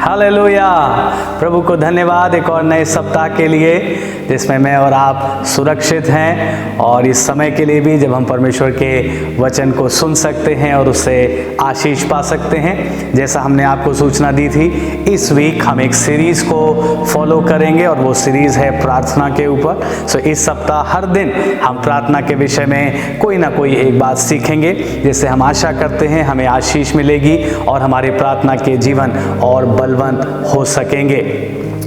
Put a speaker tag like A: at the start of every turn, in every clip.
A: Hallelujah. प्रभु को धन्यवाद एक और नए सप्ताह के लिए जिसमें मैं और आप सुरक्षित हैं, और इस समय के लिए भी जब हम परमेश्वर के वचन को सुन सकते हैं और उससे आशीष पा सकते हैं। जैसा हमने आपको सूचना दी थी, इस वीक हम एक सीरीज़ को फॉलो करेंगे और वो सीरीज़ है प्रार्थना के ऊपर। सो इस सप्ताह हर दिन हम प्रार्थना के विषय में कोई ना कोई एक बात सीखेंगे, जिससे हम आशा करते हैं हमें आशीष मिलेगी और हमारे प्रार्थना के जीवन और बलवंत हो सकेंगे।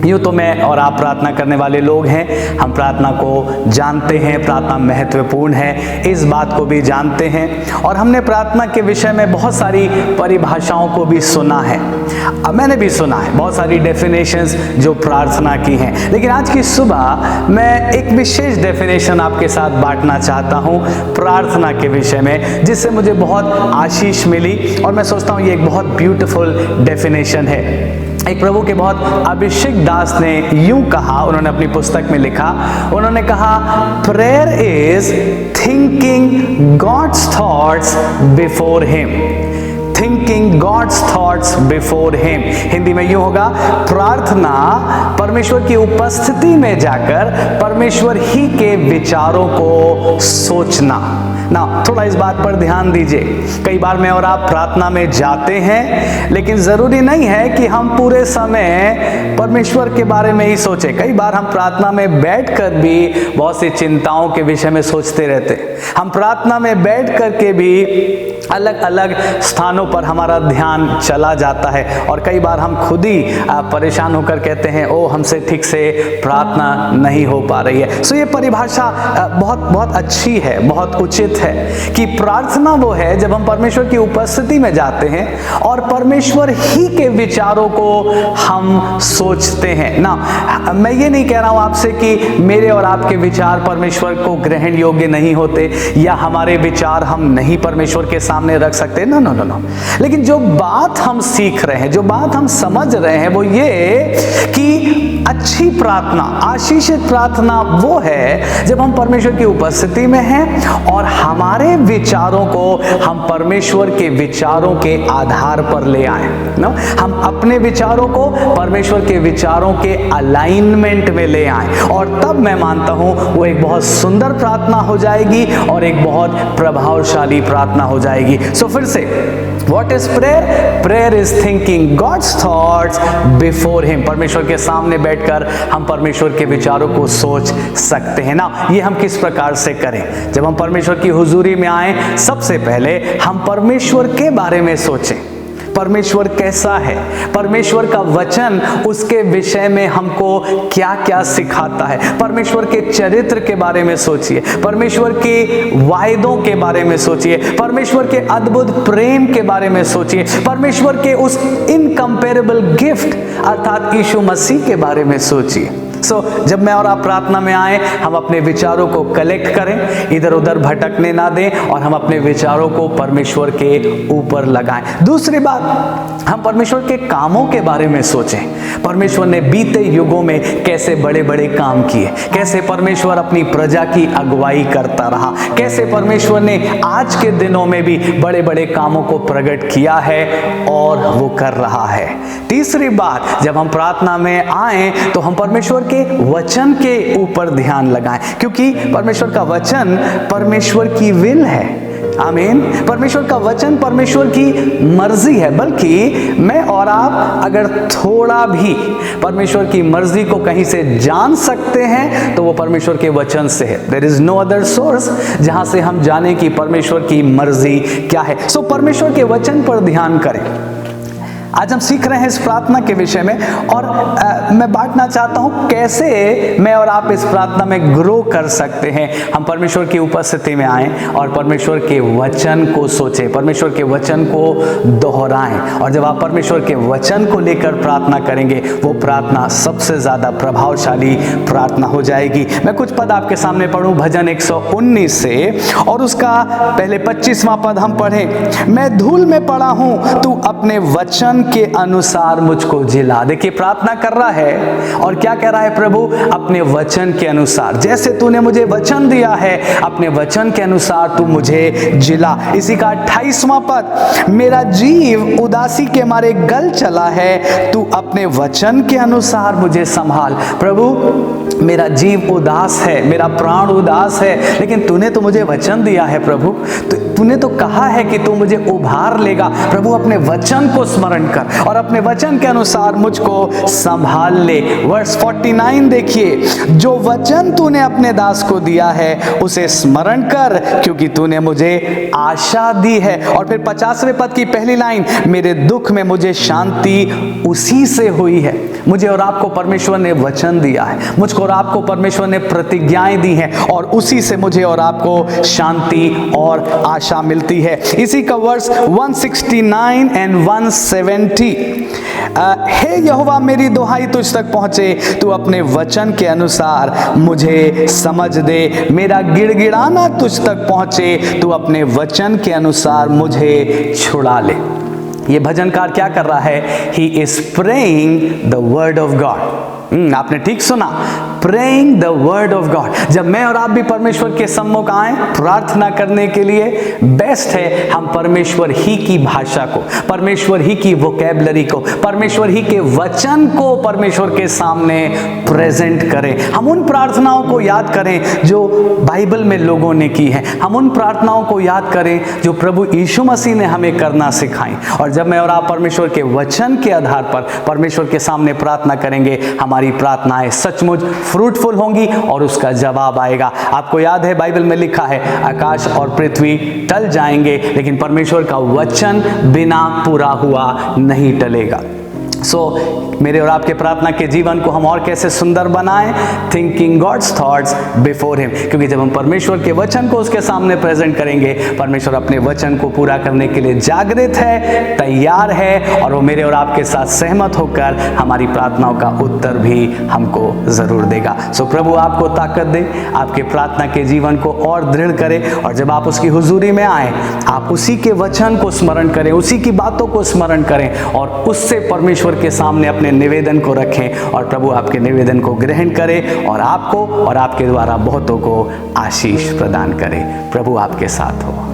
A: यूँ तो मैं और आप प्रार्थना करने वाले लोग हैं, हम प्रार्थना को जानते हैं, प्रार्थना महत्वपूर्ण है, इस बात को भी जानते हैं, और हमने प्रार्थना के विषय में बहुत सारी परिभाषाओं को भी सुना है। मैंने भी सुना है बहुत सारी डेफिनेशंस जो प्रार्थना की हैं, लेकिन आज की सुबह मैं एक विशेष डेफिनेशन आपके साथ बांटना चाहता हूँ प्रार्थना के विषय में, जिससे मुझे बहुत आशीष मिली और मैं सोचता हूँ ये एक बहुत ब्यूटीफुल डेफिनेशन है। एक प्रभु के बहुत अभिषेक दास ने यूं कहा, उन्होंने अपनी पुस्तक में लिखा, उन्होंने कहा prayer is thinking God's thoughts before him. Thinking God's thoughts before him. Hindi में यूं होगा, प्रार्थना परमेश्वर की उपस्थिति में जाकर परमेश्वर ही के विचारों को सोचना। ना थोड़ा इस बात पर ध्यान दीजिए। कई बार मैं और आप प्रार्थना में जाते हैं, लेकिन जरूरी नहीं है कि हम पूरे समय परमेश्वर के बारे में ही सोचें। कई बार हम प्रार्थना में बैठकर भी बहुत सी चिंताओं के विषय में सोचते रहते हैं। हम प्रार्थना में बैठ करके भी अलग अलग स्थानों पर हमारा ध्यान चला जाता है, और कई बार हम खुद ही परेशान होकर कहते हैं ओ हमसे ठीक से प्रार्थना नहीं हो पा रही है। सो ये परिभाषा बहुत बहुत अच्छी है, बहुत उचित है कि प्रार्थना वो है जब हम परमेश्वर की उपस्थिति में जाते हैं और परमेश्वर ही के विचारों को हम सोचते हैं। ना मैं ये नहीं कह रहा हूं आपसे कि मेरे और आपके विचार परमेश्वर को ग्रहण योग्य नहीं होते, या हमारे विचार हम नहीं परमेश्वर के सामने रख सकते, नो नो नो नो। लेकिन जो बात हम सीख रहे हैं, जो बात हम समझ रहे हैं, वो ये कि अच्छी प्रार्थना, आशीषित प्रार्थना वो है जब हम परमेश्वर की उपस्थिति में हैं और हमारे विचारों को हम परमेश्वर के विचारों के आधार पर ले आए। नो, हम अपने विचारों को परमेश्वर के विचारों के अलाइनमेंट में ले आए, और तब मैं मानता हूं वो एक बहुत सुंदर प्रार्थना हो जाएगी और एक बहुत प्रभावशाली प्रार्थना हो जाएगी। सो फिर से, what is prayer? Prayer is thinking God's thoughts before him. परमेश्वर के सामने बैठकर हम परमेश्वर के विचारों को सोच सकते हैं। ना ये हम किस प्रकार से करें? जब हम परमेश्वर की हुजूरी में आए, सबसे पहले हम परमेश्वर के बारे में सोचें। परमेश्वर कैसा है, परमेश्वर का वचन उसके विषय में हमको क्या क्या सिखाता है। परमेश्वर के चरित्र के बारे में सोचिए, परमेश्वर के वायदों के बारे में सोचिए, परमेश्वर के अद्भुत प्रेम के बारे में सोचिए, परमेश्वर के उस इनकम्पेरेबल गिफ्ट अर्थात यीशु मसीह के बारे में सोचिए। सो जब मैं और आप प्रार्थना में आए, हम अपने विचारों को कलेक्ट करें, इधर उधर भटकने ना दें, और हम अपने विचारों को परमेश्वर के ऊपर लगाएं। दूसरी बात, हम परमेश्वर के कामों के बारे में सोचें। परमेश्वर ने बीते युगों में कैसे बड़े बड़े काम किए, कैसे परमेश्वर अपनी प्रजा की अगुवाई करता रहा, कैसे परमेश्वर ने आज के दिनों में भी बड़े बड़े कामों को प्रकट किया है और वो कर रहा है। तीसरी बात, जब हम प्रार्थना में आए तो हम परमेश्वर के वचन के ऊपर ध्यान लगाएं, क्योंकि परमेश्वर का वचन परमेश्वर की विल है। आमीन। परमेश्वर का वचन परमेश्वर की मर्जी है। बल्कि मैं और आप अगर थोड़ा भी परमेश्वर की मर्जी को कहीं से जान सकते हैं तो वो परमेश्वर के वचन से है। There is no other source जहां से हम जाने कि परमेश्वर की मर्जी क्या है। सो परमेश्वर के वचन पर ध्यान करें। आज हम सीख रहे हैं इस प्रार्थना के विषय में, और मैं बांटना चाहता हूं कैसे मैं और आप इस प्रार्थना में ग्रो कर सकते हैं। हम परमेश्वर की उपस्थिति में आएं और परमेश्वर के वचन को सोचें, परमेश्वर के वचन को दोहराएं, और जब आप परमेश्वर के वचन को लेकर प्रार्थना करेंगे, वो प्रार्थना सबसे ज्यादा प्रभावशाली प्रार्थना हो जाएगी। मैं कुछ पद आपके सामने पढ़ूं, भजन 119 से, और उसका पहले 25वां पद हम पढ़ें। मैं धूल में पड़ा हूं, तू अपने वचन वचन के अनुसार मुझको जिला। देखिए प्रार्थना कर रहा है और क्या कह रहा है प्रभु, अपने वचन के अनुसार, जैसे तूने मुझे वचन दिया है अपने वचन के अनुसार तू मुझे जिला। इसी का 28वां पद, मेरा जीव उदासी के मारे गल चला है, तू अपने वचन के अनुसार मुझे संभाल। प्रभु मेरा जीव उदास है, मेरा प्राण उदास है, लेकिन तूने तो मुझे वचन दिया है प्रभु, तूने तो कहा है कि तू मुझे उभार लेगा। प्रभु अपने वचन को स्मरण कर और अपने वचन के अनुसार मुझको संभाल ले। वर्स 49 देखिए, जो वचन तूने अपने दास को दिया है उसे स्मरण कर, क्योंकि तूने मुझे आशा दी है। और फिर 50वें पद की पहली लाइन, मेरे दुख में मुझे शांति उसी से हुई है। मुझे और आपको परमेश्वर ने वचन दिया है, मुझको और आपको परमेश्वर ने प्रतिज्ञाएं दी हैं और उसी से मुझे और आपको शांति और आशा मिलती है। इसी का वर्स 169 एंड 170, हे यहोवा मेरी दुहाई तुझ तक पहुंचे, तू अपने वचन के अनुसार मुझे समझ दे। मेरा गिड़गिड़ाना तुझ तक पहुंचे, तू अपने वचन के अनुसार मुझे छुड़ा ले। ये भजनकार क्या कर रहा है? He is praying the word of God. आपने ठीक सुना, praying the word of God. जब मैं और आप भी परमेश्वर के सम्मुख आए प्रार्थना करने के लिए, बेस्ट है हम परमेश्वर ही की भाषा को, परमेश्वर ही की वोकैबुलरी को, परमेश्वर ही के वचन को परमेश्वर के सामने प्रेजेंट करें। हम उन प्रार्थनाओं को याद करें जो बाइबल में लोगों ने की है, हम उन प्रार्थनाओं को याद करें जो प्रभु यीशु मसीह ने हमें करना सिखाई। और जब मैं और आप परमेश्वर के वचन के आधार पर परमेश्वर के सामने प्रार्थना करेंगे, हमारी प्रार्थनाएं सचमुच फ्रूटफुल होंगी और उसका जवाब आएगा। आपको याद है बाइबल में लिखा है, आकाश और पृथ्वी टल जाएंगे लेकिन परमेश्वर का वचन बिना पूरा हुआ नहीं टलेगा। मेरे और आपके प्रार्थना के जीवन को हम और कैसे सुंदर बनाएं? Thinking God's thoughts before him, क्योंकि जब हम परमेश्वर के वचन को उसके सामने प्रेजेंट करेंगे, परमेश्वर अपने वचन को पूरा करने के लिए जागृत है, तैयार है और वो मेरे और आपके साथ सहमत होकर हमारी प्रार्थनाओं का उत्तर भी हमको जरूर देगा। प्रभु आपको ताकत दे, आपके प्रार्थना के जीवन को और दृढ़ करे और जब आप उसकी हुजूरी में आए, आप उसी के वचन को स्मरण करें, उसी की बातों को स्मरण करें और उससे परमेश्वर के सामने अपने निवेदन को रखें और प्रभु आपके निवेदन को ग्रहण करे और आपको और आपके द्वारा बहुतों को आशीष प्रदान करे। प्रभु आपके साथ हो।